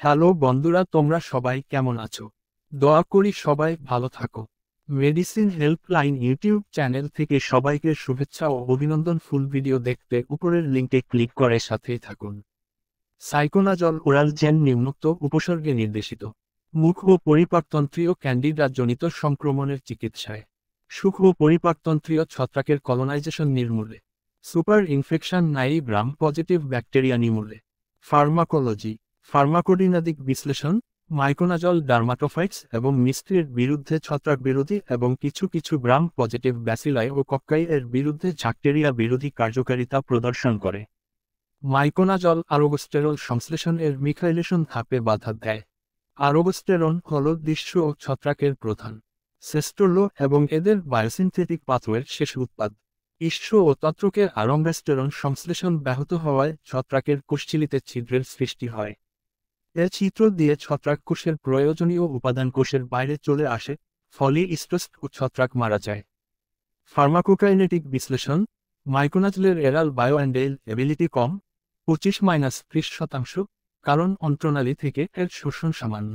Hello বন্ধুরা, তোমরা সবাই কেমন আছো? দোয়া করি সবাই ভালো থাকো। মেডিসিন হেল্পলাইন ইউটিউব চ্যানেল থেকে সবাইকে শুভেচ্ছা ও অভিনন্দন। ফুল ভিডিও দেখতে উপরের লিঙ্কে ক্লিক করে সাথেই থাকুন। সাইকোনাজল ওরাল জেন নিম্নোক্ত উপসর্গে নির্দেশিত। মুখ ও পরিপাকতন্ত্রীয় ক্যান্ডিডাজনিত সংক্রমণের চিকিৎসায়, সুখ ও পরিপাকতন্ত্রীয় ছত্রাকের কলোনাইজেশন নির্মূলে, সুপার ইনফেকশন নাই গ্রাম পজিটিভ ব্যাকটেরিয়া নির্মূলে। ফার্মাকোলজি, ফার্মাকোডিনাদিক বিশ্লেষণ, মাইকোনাজল ডার্মাটোফাইটস এবং মিস্ত্রির বিরুদ্ধে ছত্রাক বিরোধী এবং কিছু কিছু গ্রাম পজিটিভ ব্যাসিলাই ও কক্কাই এর বিরুদ্ধে ব্যাকটেরিয়া বিরোধী কার্যকারিতা প্রদর্শন করে। মাইকোনাজল আরোগোস্টেরল সংশ্লেষণ এর মিথাইলেশন ধাপে বাধা দেয়। আরোগোস্টেরন হল দৃশ্য ও ছত্রাকের প্রধান সেস্টোলো এবং এদের বায়োসিনথেটিক পাথওয়ের শেষ উৎপাদ। ঈর্ষ ও তন্ত্রকের আরোগোস্টেরন সংশ্লেষণ ব্যাহত হওয়ায় ছত্রাকের কোষঝিল্লিতে ছিদ্রের সৃষ্টি হয়। এ ছিদ্র দিয়ে ছত্রাক কোষের প্রয়োজনীয় উপাদান কোষের বাইরে চলে আসে, ফলে স্ট্রেস ও ছত্রাক মারা যায়। ফার্মাকোকাইনেটিক বিশ্লেষণ, মাইকোনাজলের এরাল বায়োঅ্যান্ডেল এবিলিটি কম, 25-30%, কারণ অন্ত্রনালী থেকে এর শোষণ সামান্য।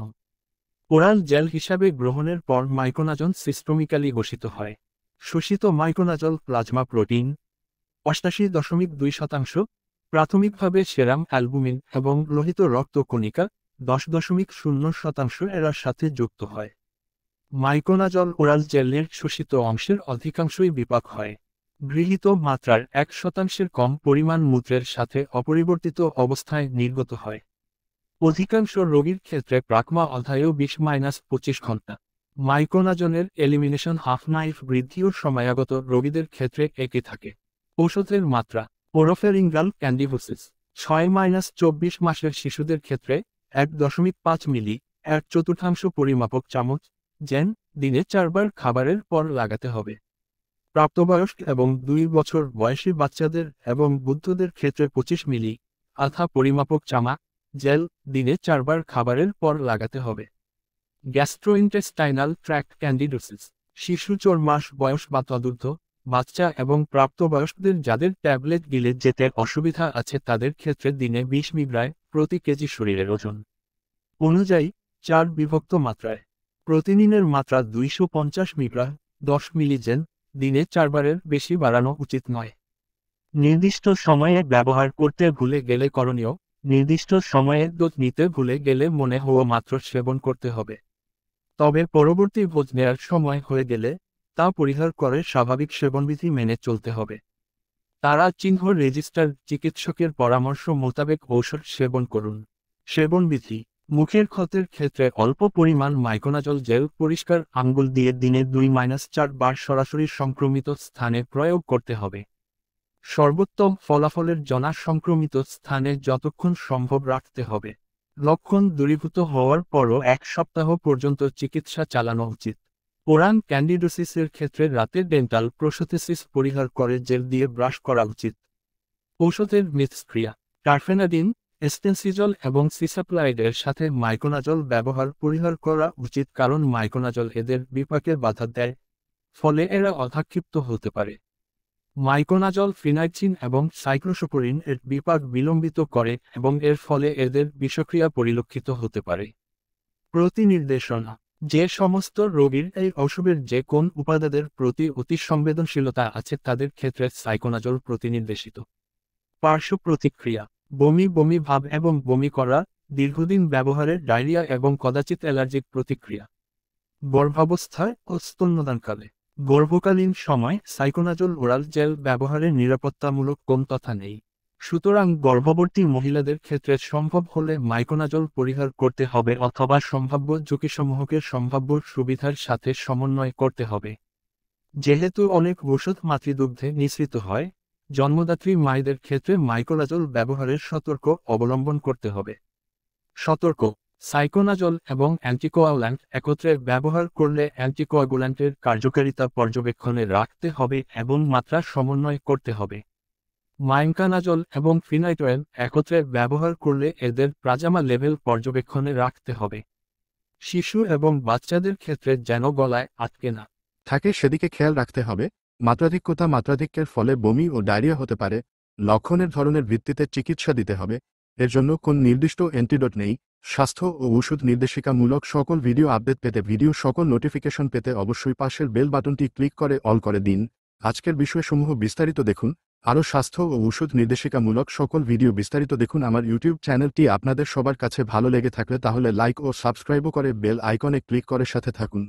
ওরাল জেল হিসাবে গ্রহণের পর মাইকোনাজল সিস্টেমিক্যালি ঘোষিত হয়। শোষিত মাইকোনাজল প্লাজমা প্রোটিন 88.2%, প্রাথমিকভাবে সেরাম অ্যালবুমিন এবং লোহিত রক্ত কণিকা 10.0% এর সাথে যুক্ত হয়। মাইকোনাজল ওরাল জেলের শোষিত অংশের অধিকাংশই বিপাক হয়। গৃহীত মাত্রার 1% কম পরিমাণ মূত্রের সাথে অপরিবর্তিত অবস্থায় নির্গত হয়। অধিকাংশ রোগীর ক্ষেত্রে প্রাকমা অধ্যায়েও 20-25 ঘন্টা। মাইকোনাজলের এলিমিনেশন হাফ লাইফ বৃদ্ধি ও সময়াগত রোগীদের ক্ষেত্রে একই থাকে। ঔষধের মাত্রা, ওরোফেরিঙ্গাল ক্যান্ডিভোসিস 6-24 মাসের শিশুদের ক্ষেত্রে 1.5 মিলি, 1/4 পরিমাপক চামচ, জেন, দিনে 4 বার খাবারের পর লাগাতে হবে। প্রাপ্তবয়স্ক এবং 2 বছর বয়সী বাচ্চাদের এবং বৃদ্ধদের ক্ষেত্রে 25 মিলি, আধা পরিমাপক চামা, জেল, দিনে 4 বার খাবারের পর লাগাতে হবে। গ্যাস্ট্রোইন্টেস্টাইনাল ট্র্যাক্ট ক্যান্ডিডোসিস, শিশু 4 মাস বয়স বা তদূর্ধ্ব, বাচ্চা এবং প্রাপ্তবয়স্কদের যাদের ট্যাবলেট গিলে যেতে অসুবিধা আছে তাদের ক্ষেত্রে দিনে 20 মিগ্রায় প্রতি কেজি শরীরের ওজন অনুযায়ী 4 মাত্রায়। প্রতিদিনের মাত্রা 250 মিগ্রা, 10 মিলিজেন, দিনে 4 বারের বেশি বাড়ানো উচিত নয়। নির্দিষ্ট সময়ে ব্যবহার করতে ভুলে গেলে করণীয়, নির্দিষ্ট সময়ে ডোজ নিতে ভুলে গেলে মনে হওয়া মাত্র সেবন করতে হবে। তবে পরবর্তী ডোজ নেয়ার সময় হয়ে গেলে তা পরিহার করে স্বাভাবিক সেবনবিধি মেনে চলতে হবে। তারা চিহ্ন রেজিস্টার চিকিৎসকের পরামর্শ মোতাবেক ঔষধ সেবন করুন। সেবনবিধি, মুখের ক্ষতের ক্ষেত্রে অল্প পরিমাণ মাইকোনাজল জেল পরিষ্কার আঙ্গুল দিয়ে দিনে 2-4 বার সরাসরি সংক্রমিত স্থানে প্রয়োগ করতে হবে। সর্বোত্তম ফলাফলের জন্য সংক্রমিত স্থানে যতক্ষণ সম্ভব রাখতে হবে। লক্ষণ দূরীভূত হওয়ার পরও 1 সপ্তাহ পর্যন্ত চিকিৎসা চালানো উচিত। ওরাল ক্যান্ডিডোসিসের ক্ষেত্রে রাতে ডেন্টাল প্রোসেসিস পরিহার করে জেল দিয়ে ব্রাশ করা উচিত। ঔষধের মিথস্ক্রিয়া, টারফেনাডিন, এস্টেন্সিজল এবং সিসাপ্লাইডের সাথে মাইকোনাজল ব্যবহার পরিহার করা উচিত কারণ মাইকোনাজল এদের বিপাকে বাধা দেয়, ফলে এরা অধাক্ষিপ্ত হতে পারে। মাইকোনাজল ফিনাইচিন এবং সাইক্লোসোপোরিন এর বিপাক বিলম্বিত করে এবং এর ফলে এদের বিষক্রিয়া পরিলক্ষিত হতে পারে। প্রতিনির্দেশনা, যে সমস্ত রোগীর এই ঔষধের যে কোন উপাদানের প্রতি অতি সংবেদনশীলতা আছে তাদের ক্ষেত্রে সাইকোনাজল প্রতিনির্দেশিত। পার্শ্ব প্রতিক্রিয়া, বমি বমি ভাব এবং বমি করা, দীর্ঘদিন ব্যবহারের ডায়রিয়া এবং কদাচিৎ অ্যালার্জিক প্রতিক্রিয়া। গর্ভাবস্থায় ও স্তন্যদানকালে, গর্ভকালীন সময় সাইকোনাজল ওরাল জেল ব্যবহারের নিরাপত্তামূলক কোন তথ্য নেই। সুতরাং গর্ভবতী মহিলাদের ক্ষেত্রে সম্ভব হলে মাইকোনাজল পরিহার করতে হবে অথবা সম্ভাব্য ঝুঁকিসমূহকে সম্ভাব্য সুবিধার সাথে সমন্বয় করতে হবে। যেহেতু অনেক ওষুধ মাতৃদুগ্ধে নিঃসৃত হয়, জন্মদাত্রী মায়েদের ক্ষেত্রে মাইকোনাজল ব্যবহারের সতর্ক অবলম্বন করতে হবে। সতর্ক, সাইকোনাজল এবং অ্যান্টিকোয়াগুল্যান্ট একত্রে ব্যবহার করলে অ্যান্টিকোয়াগুল্যান্টের কার্যকারিতা পর্যবেক্ষণে রাখতে হবে এবং মাত্রা সমন্বয় করতে হবে। মাইকোনাজল এবং ফিনাইটয়েল একত্রে ব্যবহার করলে এদের প্লাজমা লেভেল পর্যবেক্ষণে রাখতে হবে। শিশু এবং বাচ্চাদের ক্ষেত্রে যেন গলায় আটকে না থাকে সেদিকে খেয়াল রাখতে হবে। মাত্রাধিক্যের ফলে বমি ও ডায়রিয়া হতে পারে। লক্ষণের ধরনের ভিত্তিতে চিকিৎসা দিতে হবে। এর জন্য কোন নির্দিষ্ট অ্যান্টিডোট নেই। স্বাস্থ্য ও ওষুধ নির্দেশিকামূলক সকল ভিডিও আপডেট পেতে ভিডিও সকল নোটিফিকেশন পেতে অবশ্যই পাশের বেল বাটনটি ক্লিক করে অল করে দিন। আজকের বিষয়সমূহ বিস্তারিত দেখুন। আরও স্বাস্থ্য ও ওষুধ নির্দেশিকামূলক সকল ভিডিও বিস্তারিত দেখুন। আমার ইউটিউব চ্যানেলটি আপনাদের সবার কাছে ভালো লেগে থাকলে তাহলে লাইক ও সাবস্ক্রাইবও করে বেল আইকনে ক্লিক করে সাথে থাকুন।